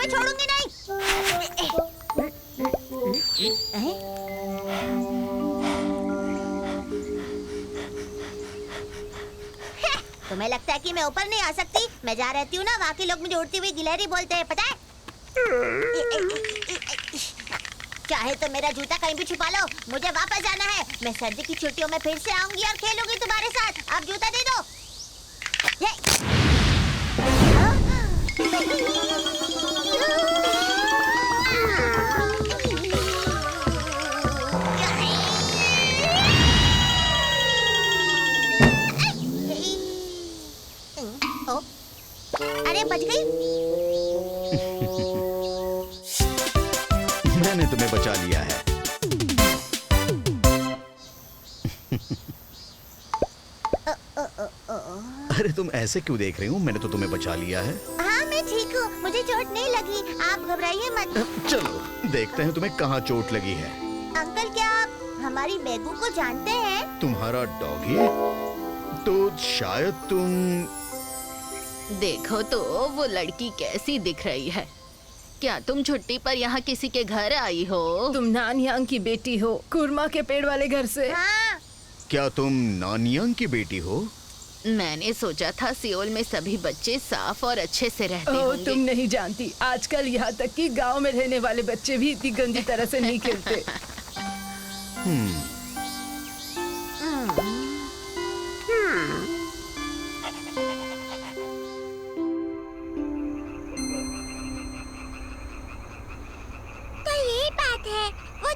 मैं छोड़ूंगी नहीं। तुम्हें लगता है कि मैं ऊपर नहीं आ सकती? मैं जहाँ रहती हूँ ना, वहाँ के लोग मुझे उड़ती हुई गिलहरी बोलते हैं, पता है? चाहे तो मेरा जूता कहीं भी छुपा लो, मुझे वापस जाना है। मैं सर्दी की छुट्टियों में फिर से आऊंगी और खेलूंगी तुम्हारे साथ। अब जूता दे दो। अरे बच गई। मैंने तुम्हें बचा लिया है। अरे तुम ऐसे क्यों देख रही हो? मैंने तो तुम्हें बचा लिया है। हाँ मैं ठीक हूँ, मुझे चोट नहीं लगी, आप घबराइए मत। चलो देखते हैं तुम्हें कहाँ चोट लगी है। अंकल क्या आप हमारी बेगू को जानते हैं? तुम्हारा डॉगी? तो शायद तुम... देखो तो वो लड़की कैसी दिख रही है। क्या तुम छुट्टी पर यहाँ किसी के घर आई हो? तुम नानयांग की बेटी हो, कुरमा के पेड़ वाले घर से। हाँ। क्या तुम नानयांग की बेटी हो? मैंने सोचा था सियोल में सभी बच्चे साफ और अच्छे से रहते होंगे। तुम नहीं जानती, आजकल यहाँ तक कि गांव में रहने वाले बच्चे भी इतनी गंदी तरह से नहीं खेलते।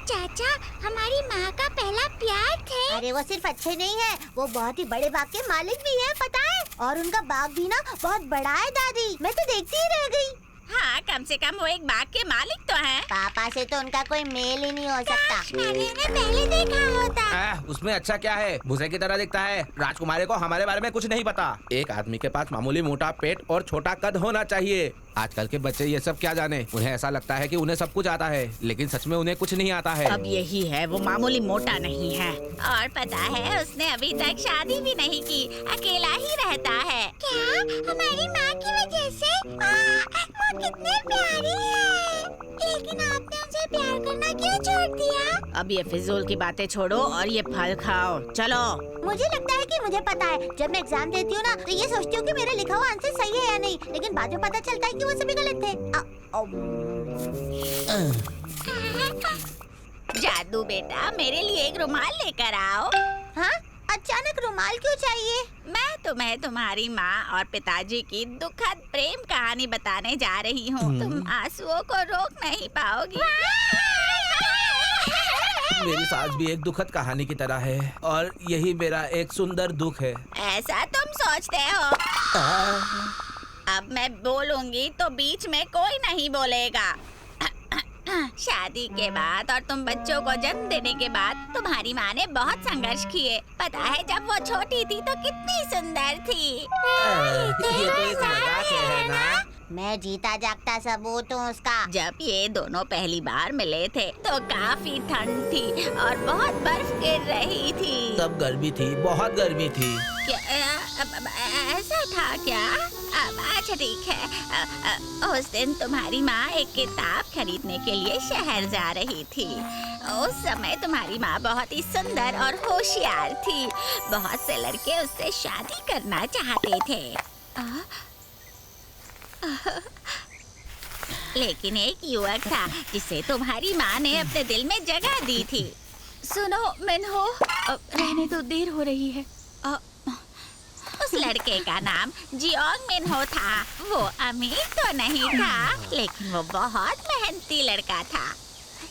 चाचा हमारी माँ का पहला प्यार थे। अरे वो सिर्फ अच्छे नहीं है, वो बहुत ही बड़े बाग के मालिक भी है, पता है? और उनका बाग भी ना बहुत बड़ा है दादी, मैं तो देखती ही रह गई। हाँ, कम से कम वो एक बाग के मालिक तो हैं। पापा से तो उनका कोई मेल ही नहीं हो सकता। मैंने उन्हें पहले देखा होता। उसमें अच्छा क्या है? भूसे की तरह दिखता है। राजकुमारी को हमारे बारे में कुछ नहीं पता। एक आदमी के पास मामूली मोटा पेट और छोटा कद होना चाहिए। आजकल के बच्चे ये सब क्या जाने, उन्हें ऐसा लगता है कि उन्हें सब कुछ आता है, लेकिन सच में उन्हें कुछ नहीं आता है। अब यही है, वो मामूली मोटा नहीं है। और पता है उसने अभी तक शादी भी नहीं की, अकेला ही रहता है। क्या हमारी माँ की वजह से? वो कितनी प्यारी है, लेकिन आपने उनसे प्यार करना क्यों छोड़ दिया? अब ये फिजूल की बातें छोड़ो और ये फल खाओ, चलो। मुझे लगता है कि मुझे पता है, जब मैं एग्जाम देती हूँ ना तो ये सोचती हूँ कि मेरा लिखा हुआ आंसर सही है या नहीं, लेकिन बाद में पता चलता है कि वो सभी गलत थे। जादू बेटा, मेरे लिए एक रुमाल लेकर आओ। हाँ? अचानक रुमाल क्यों चाहिए? मैं तुम्हें तुम्हारी माँ और पिताजी की दुखद प्रेम कहानी बताने जा रही हूँ। तुम आंसुओं को रोक नहीं पाओगी। मेरी सास भी एक दुखद कहानी की तरह है और यही मेरा एक सुंदर दुख है। ऐसा तुम सोचते हो? अब मैं बोलूंगी तो बीच में कोई नहीं बोलेगा। शादी के बाद और तुम बच्चों को जन्म देने के बाद तुम्हारी माँ ने बहुत संघर्ष किए। पता है जब वो छोटी थी तो कितनी सुंदर थी। ये तो एक मजाक है ना? मैं जीता जागता सबूत हूँ उसका। जब ये दोनों पहली बार मिले थे तो काफी ठंड थी और बहुत बर्फ गिर रही थी। तब गर्मी थी, बहुत गर्मी थी। क्या ऐसा था क्या? अच्छा ठीक है। उस दिन तुम्हारी माँ एक किताब खरीदने के लिए शहर जा रही थी। उस समय तुम्हारी माँ बहुत ही सुंदर और होशियार थी। बहुत से लड़के उससे शादी करना चाहते थे, लेकिन एक युवक था जिसे तुम्हारी माँ ने अपने दिल में जगह दी थी। सुनो मिन्हो, रहने तो देर हो रही है। उस लड़के का नाम जियोंग मिन्हो था। वो अमीर तो नहीं था, लेकिन वो बहुत मेहनती लड़का था।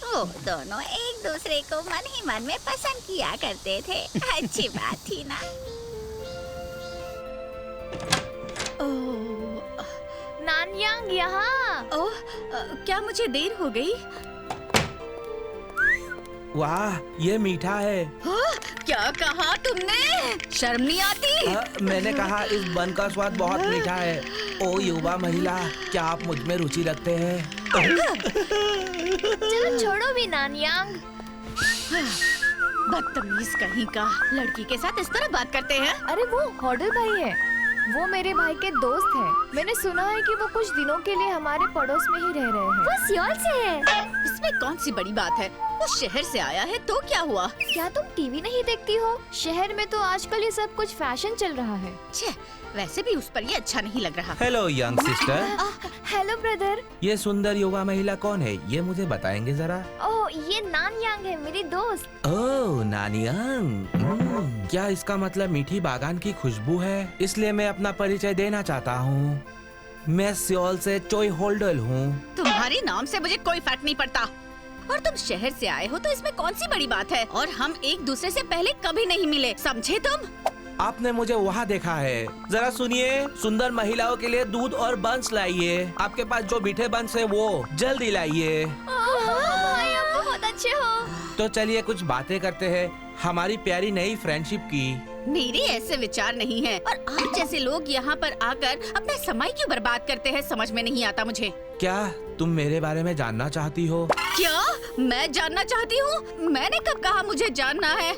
वो दोनों एक दूसरे को मन ही मन में पसंद किया करते थे। अच्छी बात थी ना? नानयांग यहाँ। ओह, क्या मुझे देर हो गई? वाह, ये मीठा है। क्या कहा तुमने? शर्म नहीं आती? मैंने कहा इस बन का स्वाद बहुत मीठा है। ओ युवा महिला, क्या आप मुझ में रुचि रखते हैं? चलो छोड़ो भी नानयांग। बदतमीज कहीं का, लड़की के साथ इस तरह बात करते हैं। अरे वो हॉडल भाई है। वो मेरे भाई के दोस्त हैं। मैंने सुना है कि वो कुछ दिनों के लिए हमारे पड़ोस में ही रह रहे हैं। वो सियोल से है। इसमें कौन सी बड़ी बात है? वो शहर से आया है तो क्या हुआ? क्या तुम टीवी नहीं देखती हो? शहर में तो आजकल ये सब कुछ फैशन चल रहा है। छे, वैसे भी उस पर ये अच्छा नहीं लग रहा। Hello young sister. Hello brother. ये सुंदर युवा महिला कौन है? ये मुझे बताएंगे जरा। ओह, ये नान यांग है, मेरी दोस्त। ओह नानियांग। क्या इसका मतलब मीठी बागान की खुशबू है? इसलिए मैं अपना परिचय देना चाहता हूँ। मैं सियोल से चोई होल्डर हूँ। तुम्हारे नाम से मुझे कोई फर्क नहीं पड़ता। और तुम शहर से आए हो तो इसमें कौन सी बड़ी बात है? और हम एक दूसरे से पहले कभी नहीं मिले, समझे तुम? आपने मुझे वहाँ देखा है। जरा सुनिए, सुंदर महिलाओं के लिए दूध और बंस लाइए। आपके पास जो मीठे बंस है वो जल्दी लाइए। भाई, आप बहुत अच्छे हो। तो चलिए कुछ बातें करते हैं हमारी प्यारी नई फ्रेंडशिप की। मेरे ऐसे विचार नहीं है और आप जैसे लोग यहाँ पर आकर अपना समय क्यों बर्बाद करते हैं, समझ में नहीं आता मुझे। क्या तुम मेरे बारे में जानना चाहती हो? क्या मैं जानना चाहती हूँ? मैंने कब कहा मुझे जानना है?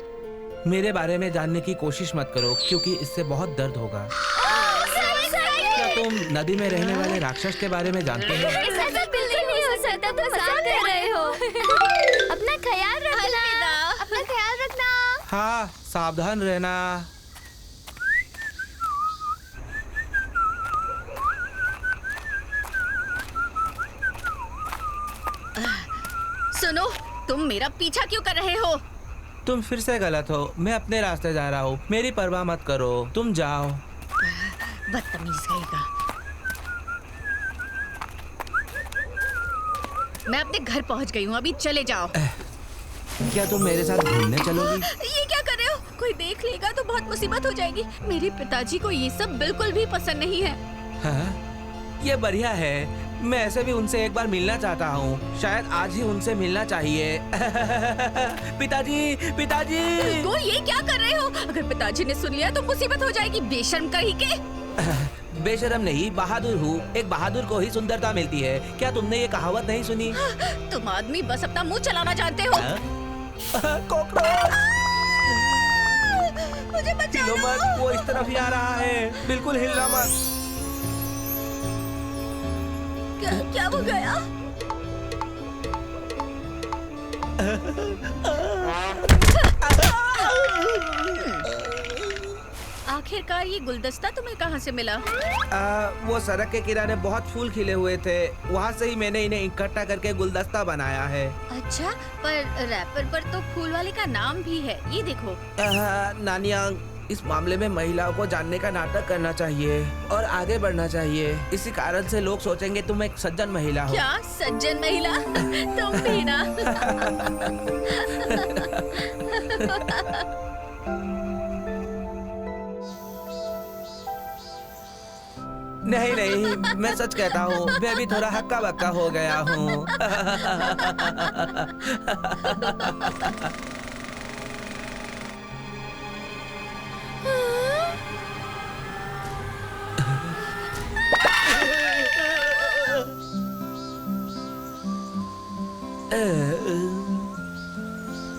मेरे बारे में जानने की कोशिश मत करो क्योंकि इससे बहुत दर्द होगा। क्या तुम नदी में रहने वाले राक्षस के बारे में जानते हो? ऐसा बिल्कुल नहीं हो सकता, तुम मजाक कर रहे हो। अपना ख्याल रखना। अपना ख्याल रखना। हाँ, सावधान रहना। सुनो, तुम मेरा पीछा क्यों कर रहे हो? तुम फिर से गलत हो। मैं अपने रास्ते जा रहा हूँ, मेरी परवाह मत करो, तुम जाओ। बदतमीज कहेगा। मैं अपने घर पहुँच गई हूँ, अभी चले जाओ। क्या तुम मेरे साथ घूमने चलोगी? ये क्या कर रहे हो? कोई देख लेगा तो बहुत मुसीबत हो जाएगी। मेरे पिताजी को ये सब बिल्कुल भी पसंद नहीं है। हाँ, ये बढ़िया है। मैं ऐसे भी उनसे एक बार मिलना चाहता हूँ। शायद आज ही उनसे मिलना चाहिए। पिताजी, पिताजी। वो ये क्या कर रहे हो? अगर पिताजी ने सुन लिया तो मुसीबत हो जाएगी, बेशर्म कहीं के। बेशरम नहीं, बहादुर हूँ। एक बहादुर को ही सुंदरता मिलती है। क्या तुमने ये कहावत नहीं सुनी? तुम आदमी बस अपना मुंह चलाना जानते हो। कॉकरोच! मुझे बचा हिलो लो। मत, वो इस तरफ ही आ रहा है। बिल्कुल हिलना मत। क्या हो गया? आखिरकार ये गुलदस्ता तुम्हें कहाँ से मिला? वो सड़क के किनारे बहुत फूल खिले हुए थे, वहाँ से ही मैंने इन्हें इकट्ठा करके गुलदस्ता बनाया है। अच्छा, पर रैपर पर तो फूल वाले का नाम भी है, ये देखो। नानियांग, इस मामले में महिलाओं को जानने का नाटक करना चाहिए और आगे बढ़ना चाहिए। इसी कारण से लोग सोचेंगे तुम एक सज्जन महिला हो। क्या सज्जन महिला? तुम भी ना। नहीं नहीं, मैं सच कहता हूँ, मैं भी थोड़ा हक्का बक्का हो गया हूँ।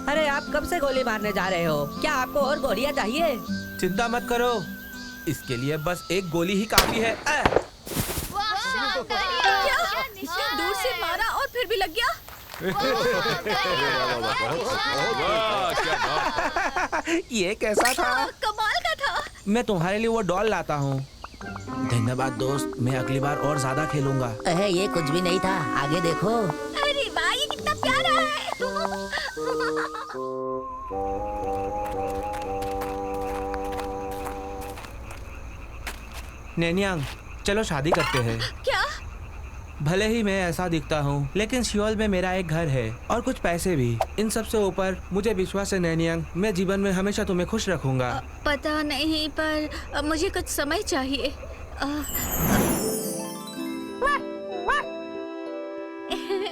अरे आप कब से गोली मारने जा रहे हो? क्या आपको और गोलियां चाहिए? चिंता मत करो, इसके लिए बस एक गोली ही काफी है। क्या? इतनी दूर से मारा और फिर भी लग गया? ये कैसा था? कमाल का था। मैं तुम्हारे लिए वो डॉल लाता हूँ। धन्यवाद दोस्त, मैं अगली बार और ज्यादा खेलूंगा। ये कुछ भी नहीं था, आगे देखो। अरे वाह, ये कितना प्यारा है। नैनियांग, चलो शादी करते हैं। क्या? भले ही मैं ऐसा दिखता हूँ, लेकिन सियोल में मेरा एक घर है और कुछ पैसे भी। इन सब से ऊपर मुझे विश्वास है नैनियांग, मैं जीवन में हमेशा तुम्हें खुश रखूंगा। पता नहीं, पर मुझे कुछ समय चाहिए।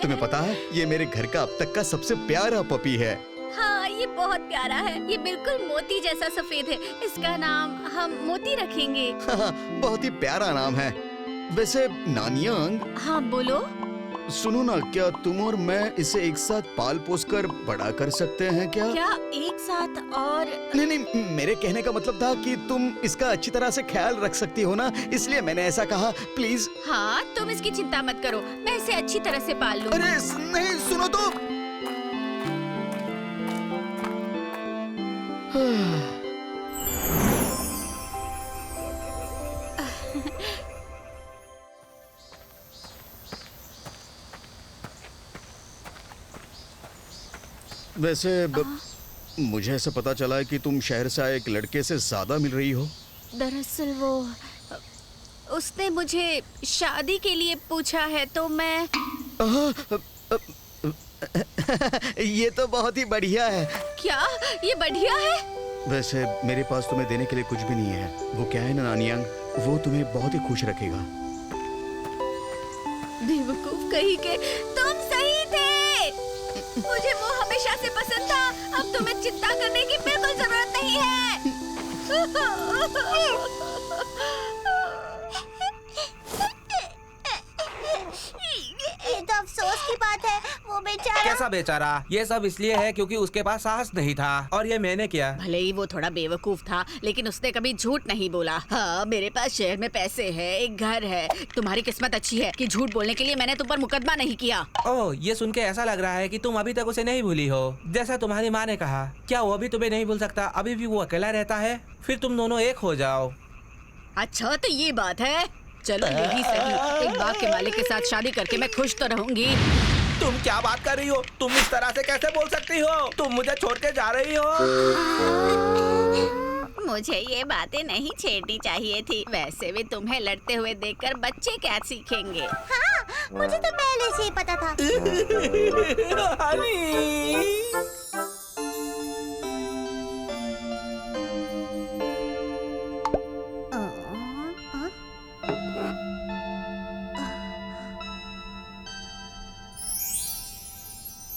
तुम्हें पता है, ये मेरे घर का अब तक का सबसे प्यारा पपी है। हाँ, ये बहुत प्यारा है। ये बिल्कुल मोती जैसा सफेद है। इसका नाम हम मोती रखेंगे। बहुत ही प्यारा नाम है। वैसे नानियांग, हाँ बोलो। सुनो ना, क्या तुम और मैं इसे एक साथ पाल पोस कर बड़ा कर सकते हैं क्या? क्या एक साथ? और नहीं नहीं, मेरे कहने का मतलब था कि तुम इसका अच्छी तरह से ख्याल रख सकती हो ना, इसलिए मैंने ऐसा कहा। प्लीज। हाँ, तुम इसकी चिंता मत करो, मैं इसे अच्छी तरह से पाल लूंगी। अरे नहीं, सुनो तो। वैसे मुझे ऐसा पता चला है कि तुम शहर से आए एक लड़के से ज्यादा मिल रही हो। दरअसल उसने मुझे शादी के लिए पूछा है तो मैं ये तो बहुत ही बढ़िया है। क्या ये बढ़िया है? वैसे मेरे पास तुम्हें देने के लिए कुछ भी नहीं है। वो क्या है ना नानियांग, वो तुम्हें बहुत ही खुश रखेगा। बेवकूफ कहीं के, तुम सही थे। मुझे वो हमेशा से पसंद था। अब तुम्हें चिंता करने की बिल्कुल जरूरत नहीं है। ये तो अफसोस की बात है, वो बेचारा। कैसा बेचारा? ये सब इसलिए है क्योंकि उसके पास साहस नहीं था, और ये मैंने किया। भले ही वो थोड़ा बेवकूफ था, लेकिन उसने कभी झूठ नहीं बोला। हाँ, मेरे पास शहर में पैसे है, एक घर है। तुम्हारी किस्मत अच्छी है कि झूठ बोलने के लिए मैंने तुम पर मुकदमा नहीं किया। ओह, ये सुन के ऐसा लग रहा है कि तुम अभी तक उसे नहीं भूली हो। जैसा तुम्हारी माँ ने कहा, क्या वो अभी तुम्हें नहीं भूल सकता? अभी भी वो अकेला रहता है। फिर तुम दोनों एक हो जाओ। अच्छा, तो ये बात है। चलो यही सही, एक बाग के मालिक के साथ शादी करके मैं खुश तो रहूंगी। तुम क्या बात कर रही हो? तुम इस तरह से कैसे बोल सकती हो? तुम मुझे छोड़ के जा रही हो? मुझे ये बातें नहीं छेड़नी चाहिए थी। वैसे भी तुम्हें लड़ते हुए देखकर बच्चे क्या सीखेंगे? हाँ, मुझे तो पहले से ही पता था। हनी!